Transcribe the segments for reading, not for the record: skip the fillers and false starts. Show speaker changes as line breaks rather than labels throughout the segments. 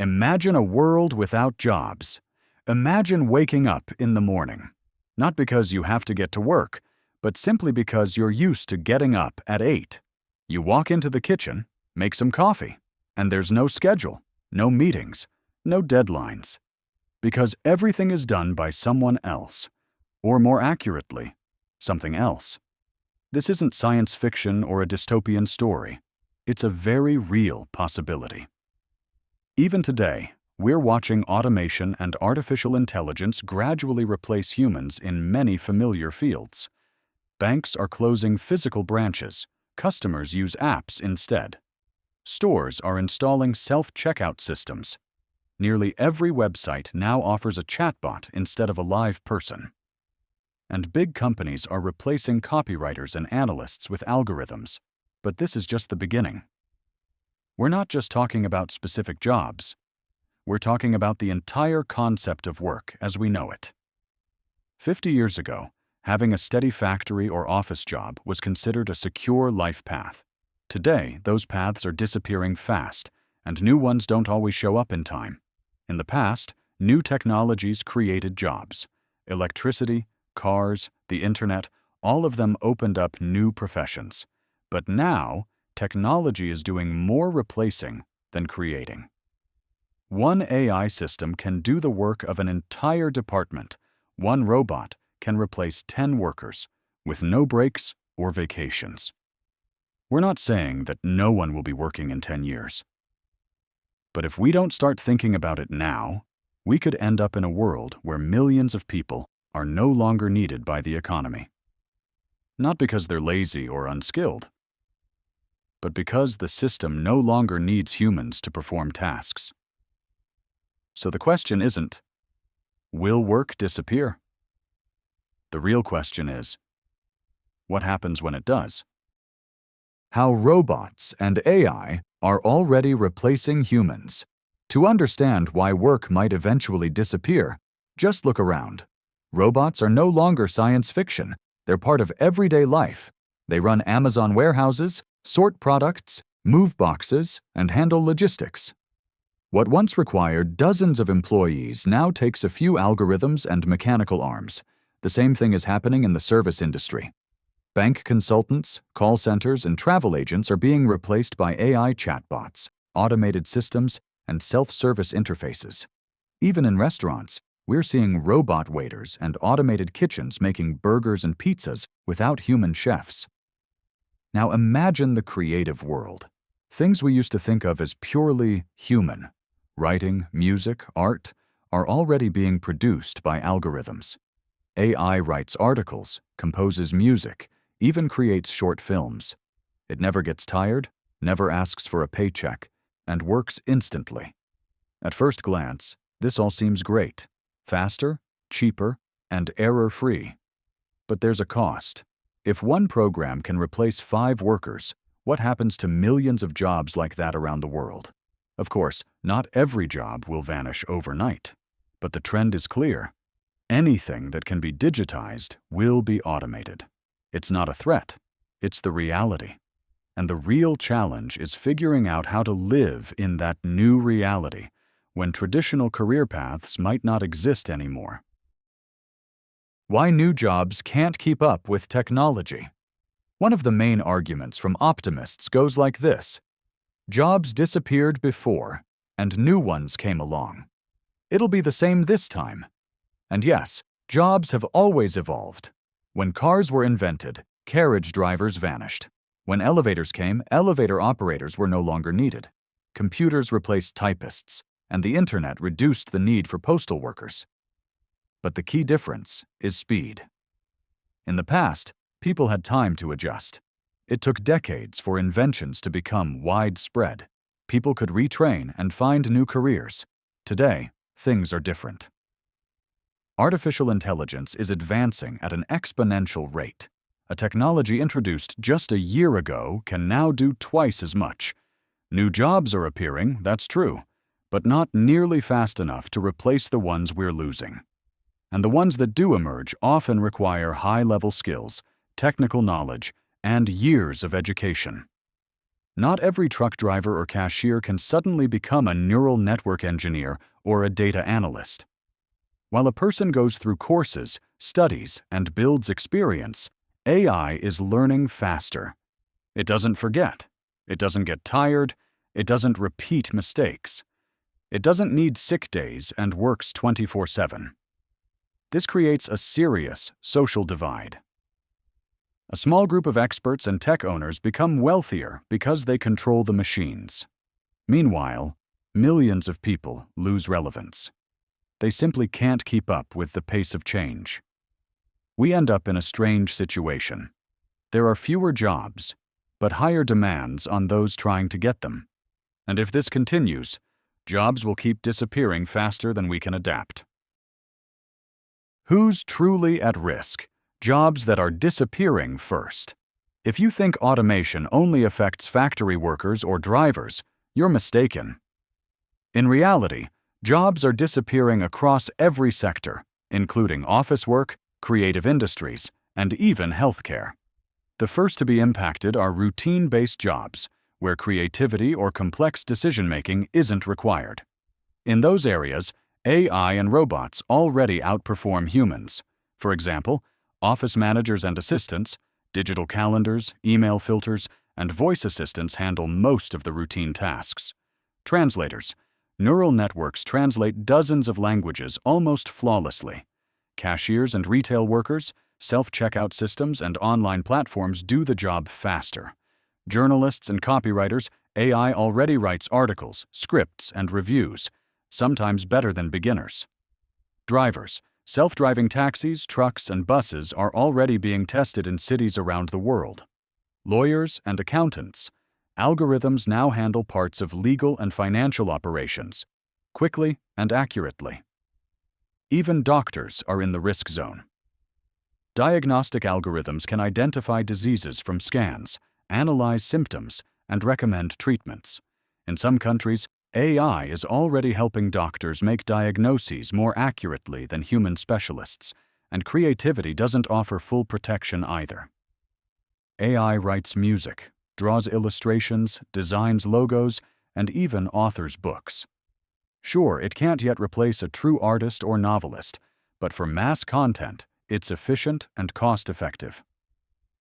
Imagine a world without jobs. Imagine waking up in the morning, not because you have to get to work, but simply because you're used to getting up at 8. You walk into the kitchen, make some coffee, and there's no schedule, no meetings, no deadlines. Because everything is done by someone else, or more accurately, something else. This isn't science fiction or a dystopian story. It's a very real possibility. Even today, we're watching automation and artificial intelligence gradually replace humans in many familiar fields. Banks are closing physical branches. Customers use apps instead. Stores are installing self-checkout systems. Nearly every website now offers a chatbot instead of a live person. And big companies are replacing copywriters and analysts with algorithms. But this is just the beginning. We're not just talking about specific jobs. We're talking about the entire concept of work as we know it. 50 years ago, having a steady factory or office job was considered a secure life path. Today, those paths are disappearing fast, and new ones don't always show up in time. In the past, new technologies created jobs. Electricity, cars, the internet, all of them opened up new professions. But now, technology is doing more replacing than creating. One AI system can do the work of an entire department. One robot can replace 10 workers, with no breaks or vacations. We're not saying that no one will be working in 10 years. But if we don't start thinking about it now, we could end up in a world where millions of people are no longer needed by the economy. Not because they're lazy or unskilled, but because the system no longer needs humans to perform tasks. So the question isn't, will work disappear? The real question is, what happens when it does? How robots and AI are already replacing humans. To understand why work might eventually disappear, just look around. Robots are no longer science fiction. They're part of everyday life. They run Amazon warehouses, sort products, move boxes, and handle logistics. What once required dozens of employees now takes a few algorithms and mechanical arms. The same thing is happening in the service industry. Bank consultants, call centers, and travel agents are being replaced by AI chatbots, automated systems, and self-service interfaces. Even in restaurants, we're seeing robot waiters and automated kitchens making burgers and pizzas without human chefs. Now imagine the creative world. Things we used to think of as purely human, writing, music, art, are already being produced by algorithms. AI writes articles, composes music, even creates short films. It never gets tired, never asks for a paycheck, and works instantly. At first glance, this all seems great. Faster, cheaper, and error-free. But there's a cost. If one program can replace 5 workers, what happens to millions of jobs like that around the world? Of course, not every job will vanish overnight. But the trend is clear. Anything that can be digitized will be automated. It's not a threat. It's the reality. And the real challenge is figuring out how to live in that new reality when traditional career paths might not exist anymore. Why new jobs can't keep up with technology. One of the main arguments from optimists goes like this: jobs disappeared before, and new ones came along. It'll be the same this time. And yes, jobs have always evolved. When cars were invented, carriage drivers vanished. When elevators came, elevator operators were no longer needed. Computers replaced typists, and the internet reduced the need for postal workers. But the key difference is speed. In the past, people had time to adjust. It took decades for inventions to become widespread. People could retrain and find new careers. Today, things are different. Artificial intelligence is advancing at an exponential rate. A technology introduced just a year ago can now do twice as much. New jobs are appearing, that's true, but not nearly fast enough to replace the ones we're losing. And the ones that do emerge often require high-level skills, technical knowledge, and years of education. Not every truck driver or cashier can suddenly become a neural network engineer or a data analyst. While a person goes through courses, studies, and builds experience, AI is learning faster. It doesn't forget. It doesn't get tired. It doesn't repeat mistakes. It doesn't need sick days and works 24/7. This creates a serious social divide. A small group of experts and tech owners become wealthier because they control the machines. Meanwhile, millions of people lose relevance. They simply can't keep up with the pace of change. We end up in a strange situation. There are fewer jobs, but higher demands on those trying to get them. And if this continues, jobs will keep disappearing faster than we can adapt. Who's truly at risk? Jobs that are disappearing first. If you think automation only affects factory workers or drivers, you're mistaken. In reality, jobs are disappearing across every sector, including office work, creative industries, and even healthcare. The first to be impacted are routine-based jobs, where creativity or complex decision-making isn't required. In those areas, AI and robots already outperform humans. For example, office managers and assistants, digital calendars, email filters, and voice assistants handle most of the routine tasks. Translators. Neural networks translate dozens of languages almost flawlessly. Cashiers and retail workers, self-checkout systems, and online platforms do the job faster. Journalists and copywriters, AI already writes articles, scripts, and reviews, sometimes better than beginners. Drivers. Self-driving taxis, trucks, and buses are already being tested in cities around the world. Lawyers and accountants. Algorithms now handle parts of legal and financial operations, quickly and accurately. Even doctors are in the risk zone. Diagnostic algorithms can identify diseases from scans, analyze symptoms, and recommend treatments. In some countries, AI is already helping doctors make diagnoses more accurately than human specialists, and creativity doesn't offer full protection either. AI writes music, draws illustrations, designs logos, and even authors books. Sure, it can't yet replace a true artist or novelist, but for mass content, it's efficient and cost-effective.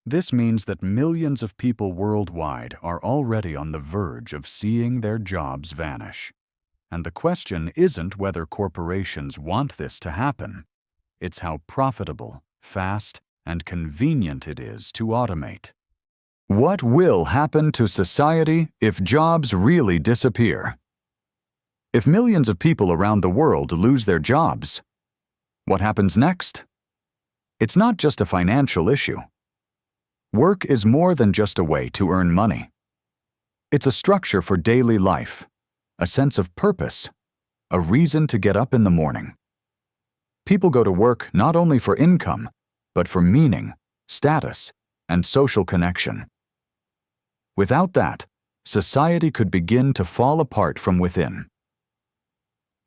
This means that millions of people worldwide are already on the verge of seeing their jobs vanish. And the question isn't whether corporations want this to happen. It's how profitable, fast, and convenient it is to automate. What will happen to society if jobs really disappear? If millions of people around the world lose their jobs, what happens next? It's not just a financial issue. Work is more than just a way to earn money. It's a structure for daily life, a sense of purpose, a reason to get up in the morning. People go to work not only for income, but for meaning, status, and social connection. Without that, society could begin to fall apart from within.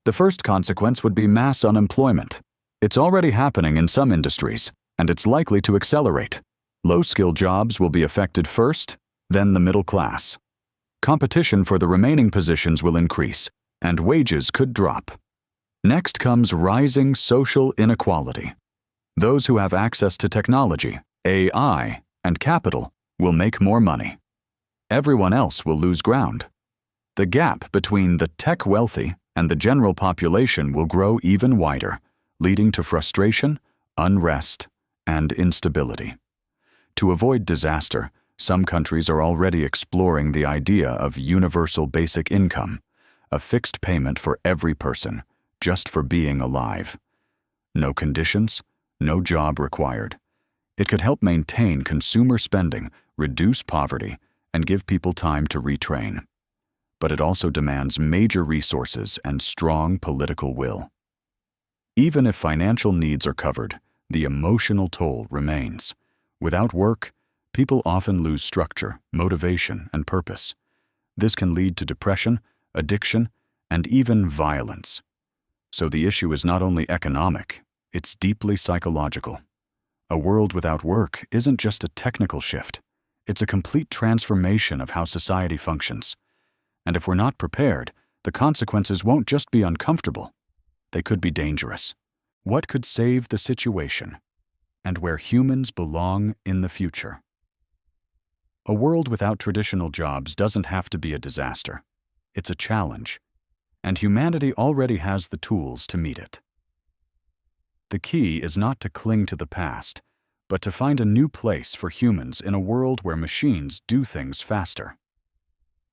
The first consequence would be mass unemployment. It's already happening in some industries, and it's likely to accelerate. Low-skilled jobs will be affected first, then the middle class. Competition for the remaining positions will increase, and wages could drop. Next comes rising social inequality. Those who have access to technology, AI, and capital will make more money. Everyone else will lose ground. The gap between the tech wealthy and the general population will grow even wider, leading to frustration, unrest, and instability. To avoid disaster, some countries are already exploring the idea of universal basic income, a fixed payment for every person, just for being alive. No conditions, no job required. It could help maintain consumer spending, reduce poverty, and give people time to retrain. But it also demands major resources and strong political will. Even if financial needs are covered, the emotional toll remains. Without work, people often lose structure, motivation, and purpose. This can lead to depression, addiction, and even violence. So the issue is not only economic, it's deeply psychological. A world without work isn't just a technical shift. It's a complete transformation of how society functions. And if we're not prepared, the consequences won't just be uncomfortable. They could be dangerous. What could save the situation? And where humans belong in the future? A world without traditional jobs doesn't have to be a disaster. It's a challenge. And humanity already has the tools to meet it. The key is not to cling to the past, but to find a new place for humans in a world where machines do things faster.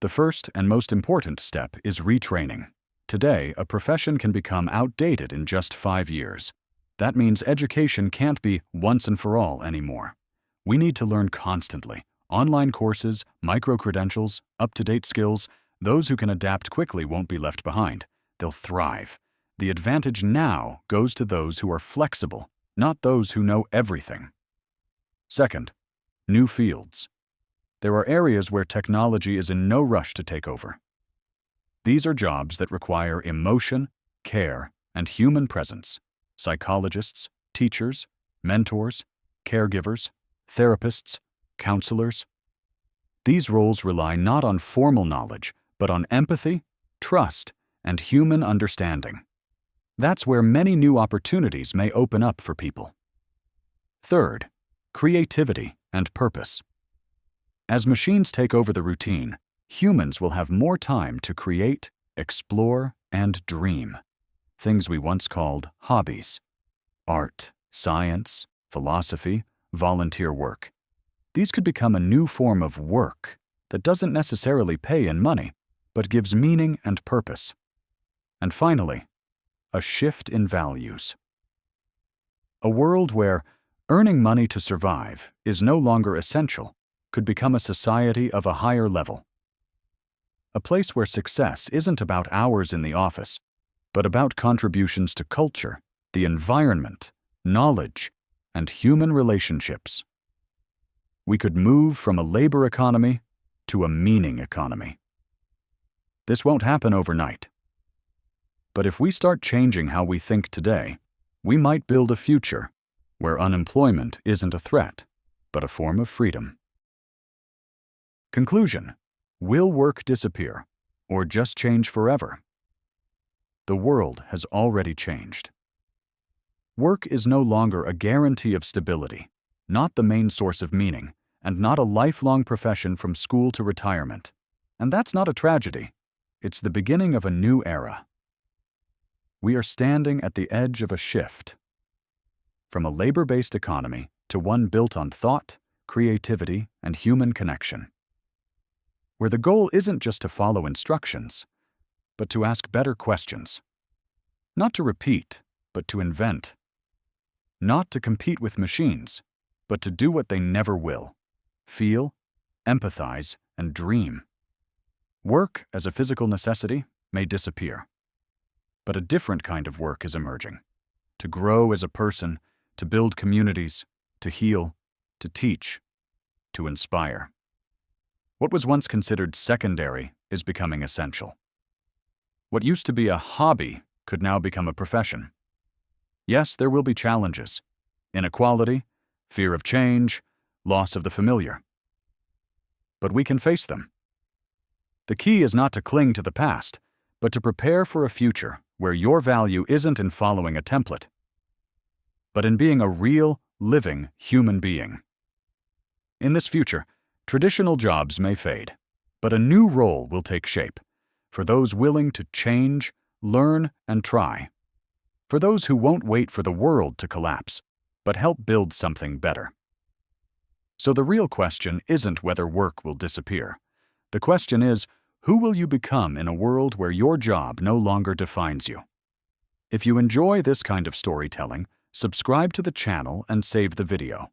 The first and most important step is retraining. Today, a profession can become outdated in just 5 years. That means education can't be once and for all anymore. We need to learn constantly. Online courses, micro-credentials, up-to-date skills. Those who can adapt quickly won't be left behind. They'll thrive. The advantage now goes to those who are flexible, not those who know everything. Second, new fields. There are areas where technology is in no rush to take over. These are jobs that require emotion, care, and human presence. Psychologists, teachers, mentors, caregivers, therapists, counselors. These roles rely not on formal knowledge, but on empathy, trust, and human understanding. That's where many new opportunities may open up for people. Third, creativity and purpose. As machines take over the routine, humans will have more time to create, explore, and dream. Things we once called hobbies. Art, science, philosophy, volunteer work. These could become a new form of work that doesn't necessarily pay in money, but gives meaning and purpose. And finally, a shift in values. A world where earning money to survive is no longer essential could become a society of a higher level. A place where success isn't about hours in the office, but about contributions to culture, the environment, knowledge, and human relationships. We could move from a labor economy to a meaning economy. This won't happen overnight. But if we start changing how we think today, we might build a future where unemployment isn't a threat, but a form of freedom. Conclusion: will work disappear, or just change forever? The world has already changed. Work is no longer a guarantee of stability, not the main source of meaning, and not a lifelong profession from school to retirement. And that's not a tragedy. It's the beginning of a new era. We are standing at the edge of a shift. From a labor-based economy to one built on thought, creativity, and human connection. Where the goal isn't just to follow instructions, but to ask better questions. Not to repeat, but to invent. Not to compete with machines, but to do what they never will. Feel, empathize, and dream. Work as a physical necessity may disappear. But a different kind of work is emerging. To grow as a person, to build communities, to heal, to teach, to inspire. What was once considered secondary is becoming essential. What used to be a hobby could now become a profession. Yes, there will be challenges. Inequality, fear of change, loss of the familiar. But we can face them. The key is not to cling to the past, but to prepare for a future where your value isn't in following a template, but in being a real, living human being. In this future, traditional jobs may fade, but a new role will take shape for those willing to change, learn, and try. For those who won't wait for the world to collapse, but help build something better. So the real question isn't whether work will disappear. The question is, who will you become in a world where your job no longer defines you? If you enjoy this kind of storytelling, subscribe to the channel and save the video.